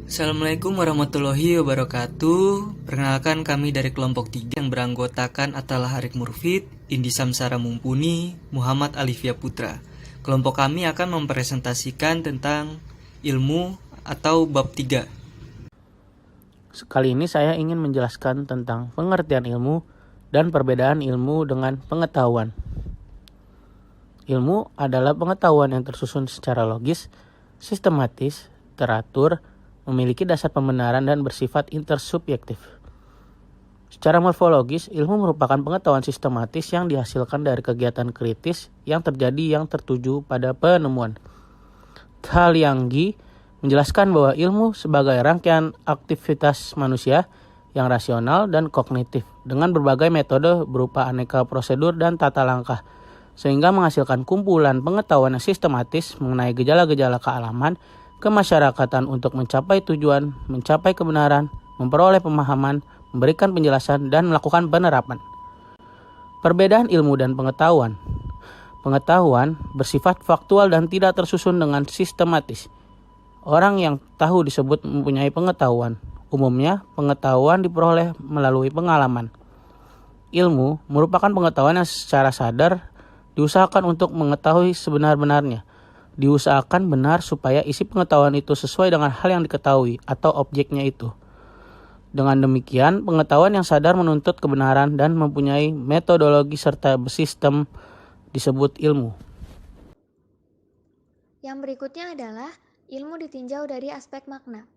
Assalamualaikum warahmatullahi wabarakatuh. Perkenalkan kami dari kelompok 3 yang beranggotakan Atala Harik Murfid, Indi Samsara Mumpuni, Muhammad Alifia Putra. Kelompok kami akan mempresentasikan tentang ilmu atau bab 3. Kali ini saya ingin menjelaskan tentang pengertian ilmu dan perbedaan ilmu dengan pengetahuan. Ilmu adalah pengetahuan yang tersusun secara logis, sistematis, teratur, memiliki dasar pembenaran dan bersifat intersubjektif. Secara morfologis, ilmu merupakan pengetahuan sistematis yang dihasilkan dari kegiatan kritis yang terjadi yang tertuju pada penemuan. Talyanggi menjelaskan bahwa ilmu sebagai rangkaian aktivitas manusia yang rasional dan kognitif dengan berbagai metode berupa aneka prosedur dan tata langkah, sehingga menghasilkan kumpulan pengetahuan yang sistematis mengenai gejala-gejala kealaman, kemasyarakatan untuk mencapai tujuan, mencapai kebenaran, memperoleh pemahaman, memberikan penjelasan, dan melakukan penerapan. Perbedaan ilmu dan pengetahuan. Pengetahuan bersifat faktual dan tidak tersusun dengan sistematis. Orang yang tahu disebut mempunyai pengetahuan. Umumnya, pengetahuan diperoleh melalui pengalaman. Ilmu merupakan pengetahuan yang secara sadar diusahakan untuk mengetahui sebenar-benarnya. Diusahakan benar supaya isi pengetahuan itu sesuai dengan hal yang diketahui atau objeknya itu. Dengan demikian, pengetahuan yang sadar menuntut kebenaran dan mempunyai metodologi serta sistem disebut ilmu. Yang berikutnya adalah ilmu ditinjau dari aspek makna.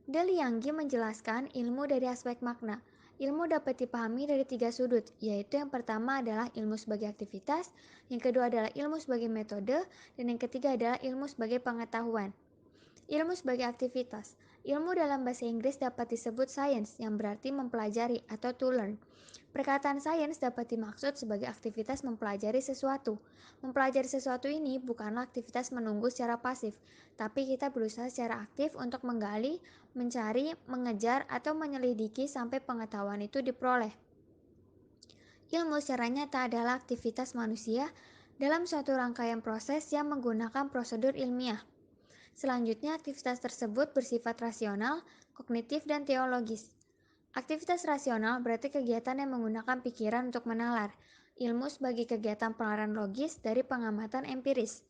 Delianggi menjelaskan ilmu dari aspek makna. Ilmu dapat dipahami dari 3 sudut, yaitu yang pertama adalah ilmu sebagai aktivitas, yang kedua adalah ilmu sebagai metode, dan yang ketiga adalah ilmu sebagai pengetahuan. Ilmu sebagai aktivitas. Ilmu dalam bahasa Inggris dapat disebut science, yang berarti mempelajari atau to learn. Perkataan sains dapat dimaksud sebagai aktivitas mempelajari sesuatu. Mempelajari sesuatu ini bukanlah aktivitas menunggu secara pasif, tapi kita berusaha secara aktif untuk menggali, mencari, mengejar, atau menyelidiki sampai pengetahuan itu diperoleh. Ilmu secara nyata adalah aktivitas manusia dalam suatu rangkaian proses yang menggunakan prosedur ilmiah. Selanjutnya, aktivitas tersebut bersifat rasional, kognitif, dan teologis. Aktivitas rasional berarti kegiatan yang menggunakan pikiran untuk menalar. Ilmu sebagai kegiatan penalaran logis dari pengamatan empiris.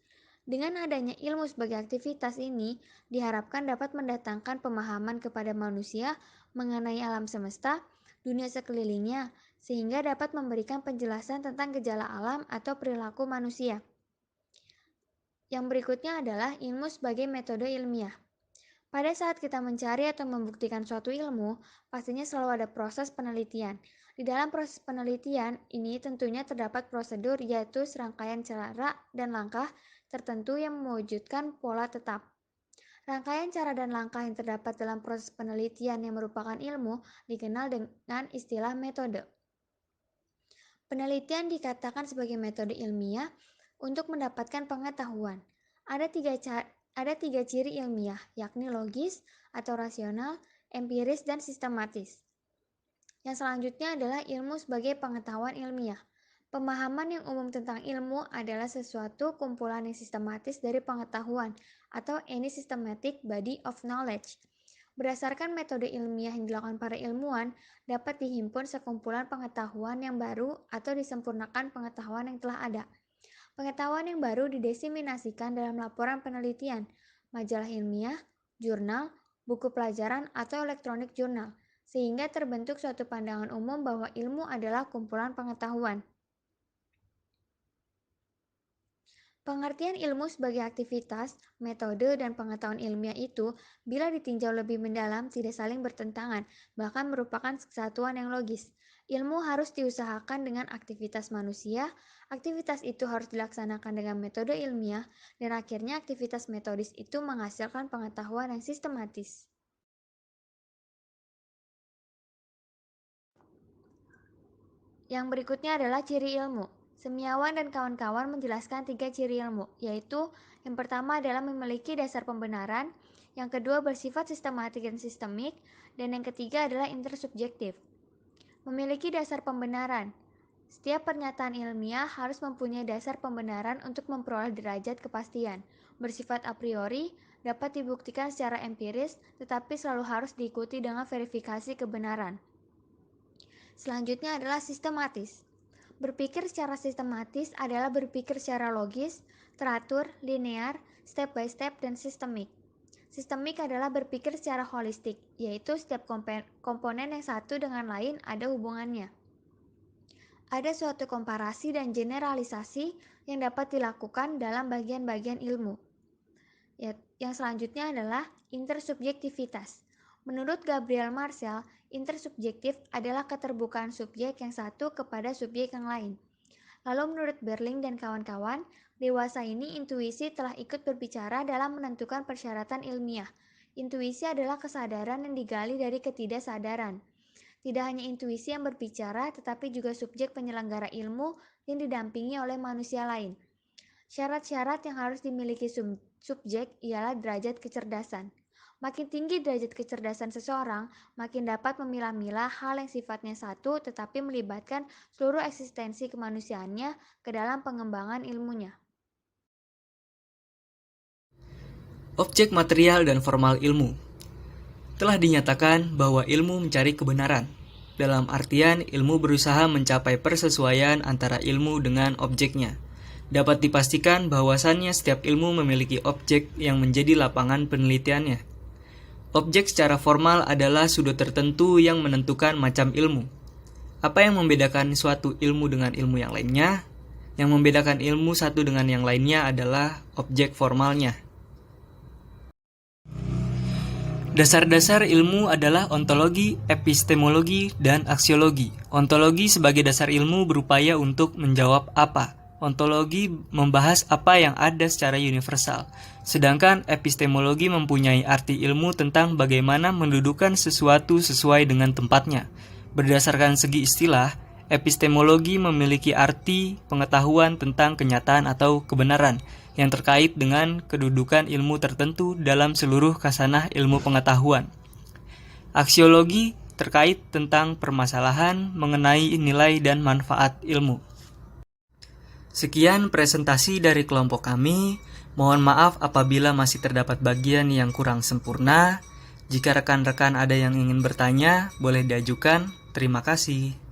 Dengan adanya ilmu sebagai aktivitas ini, diharapkan dapat mendatangkan pemahaman kepada manusia mengenai alam semesta, dunia sekelilingnya, sehingga dapat memberikan penjelasan tentang gejala alam atau perilaku manusia. Yang berikutnya adalah ilmu sebagai metode ilmiah. Pada saat kita mencari atau membuktikan suatu ilmu, pastinya selalu ada proses penelitian. Di dalam proses penelitian ini tentunya terdapat prosedur, yaitu serangkaian cara dan langkah tertentu yang mewujudkan pola tetap. Rangkaian cara dan langkah yang terdapat dalam proses penelitian yang merupakan ilmu dikenal dengan istilah metode. Penelitian dikatakan sebagai metode ilmiah untuk mendapatkan pengetahuan. Ada tiga ciri ilmiah, yakni logis atau rasional, empiris, dan sistematis. Yang selanjutnya adalah ilmu sebagai pengetahuan ilmiah. Pemahaman yang umum tentang ilmu adalah sesuatu kumpulan yang sistematis dari pengetahuan atau any systematic body of knowledge. Berdasarkan metode ilmiah yang dilakukan para ilmuwan, dapat dihimpun sekumpulan pengetahuan yang baru atau disempurnakan pengetahuan yang telah ada. Pengetahuan yang baru didiseminasikan dalam laporan penelitian, majalah ilmiah, jurnal, buku pelajaran, atau elektronik jurnal, sehingga terbentuk suatu pandangan umum bahwa ilmu adalah kumpulan pengetahuan. Pengertian ilmu sebagai aktivitas, metode, dan pengetahuan ilmiah itu, bila ditinjau lebih mendalam, tidak saling bertentangan, bahkan merupakan kesatuan yang logis. Ilmu harus diusahakan dengan aktivitas manusia, aktivitas itu harus dilaksanakan dengan metode ilmiah, dan akhirnya aktivitas metodis itu menghasilkan pengetahuan yang sistematis. Yang berikutnya adalah ciri ilmu. Semiawan dan kawan-kawan menjelaskan 3 ciri ilmu, yaitu yang pertama adalah memiliki dasar pembenaran, yang kedua bersifat sistematik dan sistemik, dan yang ketiga adalah intersubjektif. Memiliki dasar pembenaran. Setiap pernyataan ilmiah harus mempunyai dasar pembenaran untuk memperoleh derajat kepastian, bersifat a priori, dapat dibuktikan secara empiris, tetapi selalu harus diikuti dengan verifikasi kebenaran. Selanjutnya adalah sistematis. Berpikir secara sistematis adalah berpikir secara logis, teratur, linear, step by step, dan sistemik. Sistemik adalah berpikir secara holistik, yaitu setiap komponen yang satu dengan lain ada hubungannya. Ada suatu komparasi dan generalisasi yang dapat dilakukan dalam bagian-bagian ilmu. Yang selanjutnya adalah intersubjektivitas. Menurut Gabriel Marcel, intersubjektif adalah keterbukaan subjek yang satu kepada subjek yang lain. Lalu menurut Berling dan kawan-kawan, dewasa ini intuisi telah ikut berbicara dalam menentukan persyaratan ilmiah. Intuisi adalah kesadaran yang digali dari ketidaksadaran. Tidak hanya intuisi yang berbicara, tetapi juga subjek penyelenggara ilmu yang didampingi oleh manusia lain. Syarat-syarat yang harus dimiliki subjek ialah derajat kecerdasan. Makin tinggi derajat kecerdasan seseorang, makin dapat memilah-milah hal yang sifatnya satu tetapi melibatkan seluruh eksistensi kemanusiaannya ke dalam pengembangan ilmunya. Objek material dan formal ilmu. Telah dinyatakan bahwa ilmu mencari kebenaran. Dalam artian, ilmu berusaha mencapai persesuaian antara ilmu dengan objeknya. Dapat dipastikan bahwasannya setiap ilmu memiliki objek yang menjadi lapangan penelitiannya. Objek secara formal adalah sudut tertentu yang menentukan macam ilmu. Apa yang membedakan suatu ilmu dengan ilmu yang lainnya? Yang membedakan ilmu satu dengan yang lainnya adalah objek formalnya. Dasar-dasar ilmu adalah ontologi, epistemologi, dan aksiologi. Ontologi sebagai dasar ilmu berupaya untuk menjawab apa. Ontologi membahas apa yang ada secara universal, sedangkan epistemologi mempunyai arti ilmu tentang bagaimana mendudukan sesuatu sesuai dengan tempatnya. Berdasarkan segi istilah, epistemologi memiliki arti pengetahuan tentang kenyataan atau kebenaran yang terkait dengan kedudukan ilmu tertentu dalam seluruh khasanah ilmu pengetahuan. Aksiologi terkait tentang permasalahan mengenai nilai dan manfaat ilmu. Sekian presentasi dari kelompok kami. Mohon maaf apabila masih terdapat bagian yang kurang sempurna. Jika rekan-rekan ada yang ingin bertanya, boleh diajukan. Terima kasih.